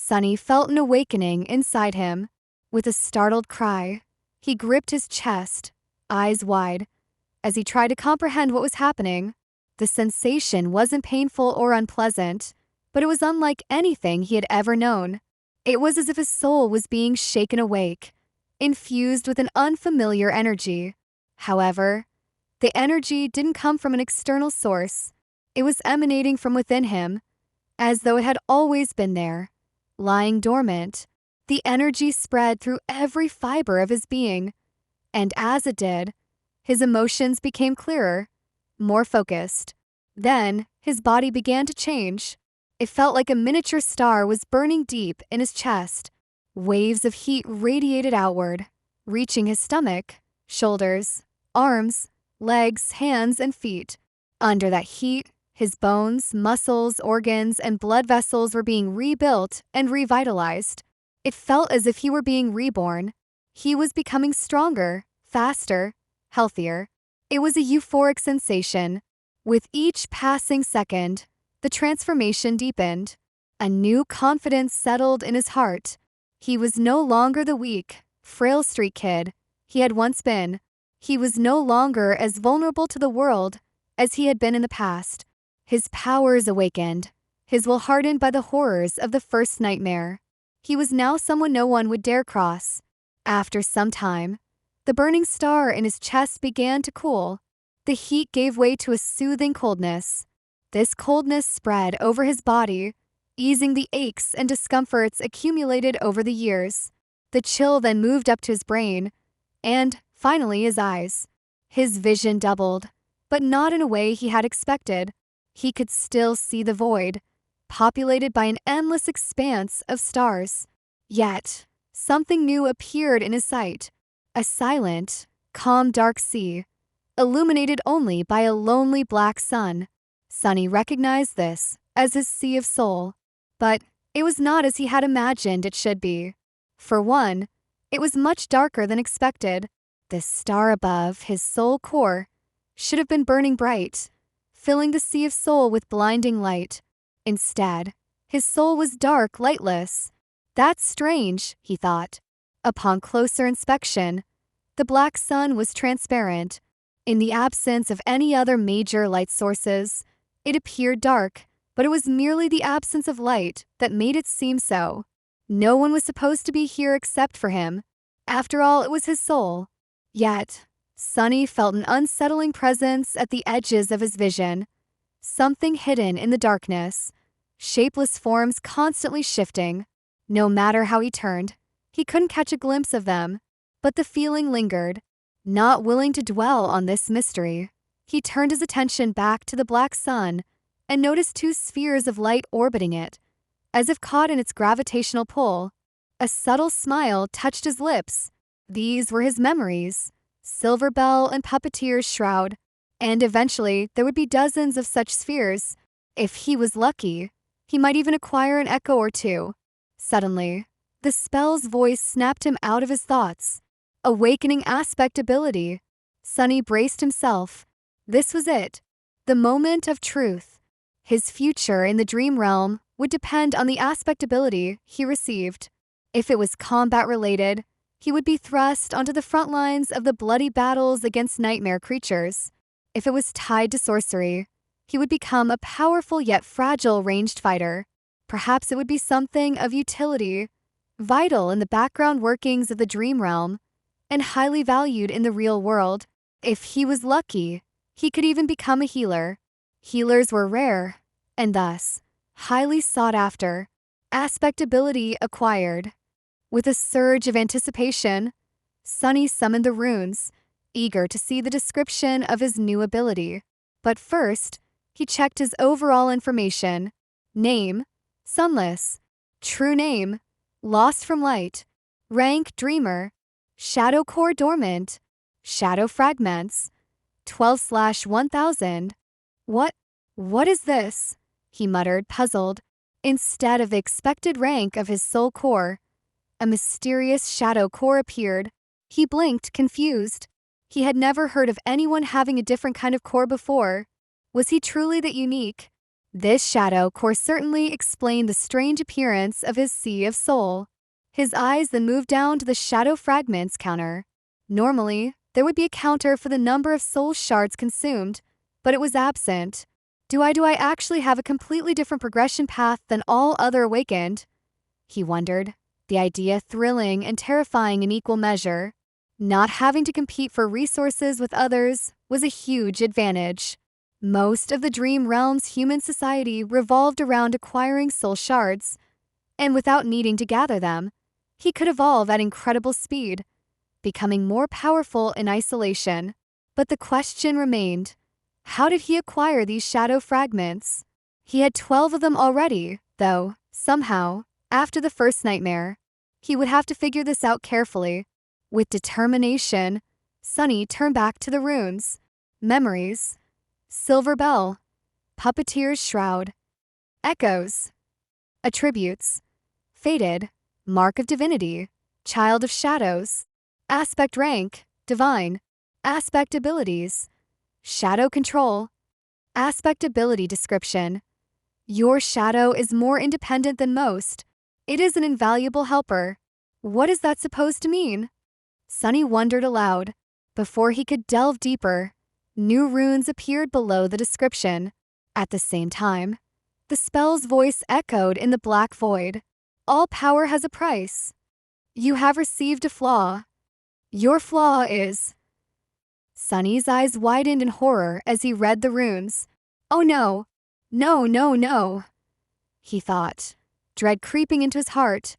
Sunny felt an awakening inside him. With a startled cry, he gripped his chest, eyes wide, as he tried to comprehend what was happening. The sensation wasn't painful or unpleasant, but it was unlike anything he had ever known. It was as if his soul was being shaken awake, infused with an unfamiliar energy. However, the energy didn't come from an external source. It was emanating from within him, as though it had always been there, lying dormant. The energy spread through every fiber of his being, and as it did, his emotions became clearer, more focused. Then, his body began to change. It felt like a miniature star was burning deep in his chest. Waves of heat radiated outward, reaching his stomach, shoulders, arms, legs, hands, and feet. Under that heat, his bones, muscles, organs, and blood vessels were being rebuilt and revitalized. It felt as if he were being reborn. He was becoming stronger, faster, healthier. It was a euphoric sensation. With each passing second, the transformation deepened. A new confidence settled in his heart. He was no longer the weak, frail street kid he had once been. He was no longer as vulnerable to the world as he had been in the past. His powers awakened, his will hardened by the horrors of the first nightmare. He was now someone no one would dare cross. After some time, the burning star in his chest began to cool. The heat gave way to a soothing coldness. This coldness spread over his body, easing the aches and discomforts accumulated over the years. The chill then moved up to his brain, and, finally, his eyes. His vision doubled, but not in a way he had expected. He could still see the void, populated by an endless expanse of stars. Yet, something new appeared in his sight. A silent, calm dark sea, illuminated only by a lonely black sun. Sunny recognized this as his sea of soul, but it was not as he had imagined it should be. For one, it was much darker than expected. The star above his soul core should have been burning bright, filling the sea of soul with blinding light. Instead, his soul was dark, lightless. That's strange, he thought. Upon closer inspection, the black sun was transparent. In the absence of any other major light sources, it appeared dark, but it was merely the absence of light that made it seem so. No one was supposed to be here except for him. After all, it was his soul. Yet, Sunny felt an unsettling presence at the edges of his vision. Something hidden in the darkness. Shapeless forms constantly shifting. No matter how he turned, he couldn't catch a glimpse of them. But the feeling lingered. Not willing to dwell on this mystery, he turned his attention back to the black sun and noticed two spheres of light orbiting it, as if caught in its gravitational pull. A subtle smile touched his lips. These were his memories, Silver Bell and Puppeteer's shroud, and eventually there would be dozens of such spheres. If he was lucky, he might even acquire an echo or two. Suddenly, the spell's voice snapped him out of his thoughts. Awakening aspect ability. Sunny braced himself. This was it, the moment of truth. His future in the dream realm would depend on the aspect ability he received. If it was combat-related, he would be thrust onto the front lines of the bloody battles against nightmare creatures. If it was tied to sorcery, he would become a powerful yet fragile ranged fighter. Perhaps it would be something of utility, vital in the background workings of the dream realm, and highly valued in the real world. If he was lucky, he could even become a healer. Healers were rare, and thus, highly sought after. Aspect ability acquired. With a surge of anticipation, Sunny summoned the runes, eager to see the description of his new ability. But first, he checked his overall information. Name, Sunless. True name, Lost from Light. Rank, Dreamer. Shadow Core Dormant. Shadow Fragments. 12/1000. What is this? He muttered, puzzled. Instead of the expected rank of his soul core, a mysterious shadow core appeared. He blinked, confused. He had never heard of anyone having a different kind of core before. Was he truly that unique? This shadow core certainly explained the strange appearance of his sea of soul. His eyes then moved down to the shadow fragments counter. Normally, there would be a counter for the number of soul shards consumed, but it was absent. Do I actually have a completely different progression path than all other awakened? He wondered, the idea thrilling and terrifying in equal measure. Not having to compete for resources with others was a huge advantage. Most of the Dream Realm's human society revolved around acquiring soul shards, and without needing to gather them, he could evolve at incredible speed, becoming more powerful in isolation. But the question remained, how did he acquire these shadow fragments? He had 12 of them already, though, somehow, after the first nightmare. He would have to figure this out carefully. With determination, Sunny turned back to the runes. Memories. Silver Bell. Puppeteer's Shroud. Echoes. Attributes. Fated. Mark of Divinity. Child of Shadows. Aspect rank. Divine. Aspect abilities. Shadow control. Aspect ability description. Your shadow is more independent than most. It is an invaluable helper. What is that supposed to mean? Sunny wondered aloud. Before he could delve deeper, new runes appeared below the description. At the same time, the spell's voice echoed in the black void. All power has a price. You have received a flaw. Your flaw is... Sunny's eyes widened in horror as he read the runes. Oh no! No, no, no! He thought, dread creeping into his heart.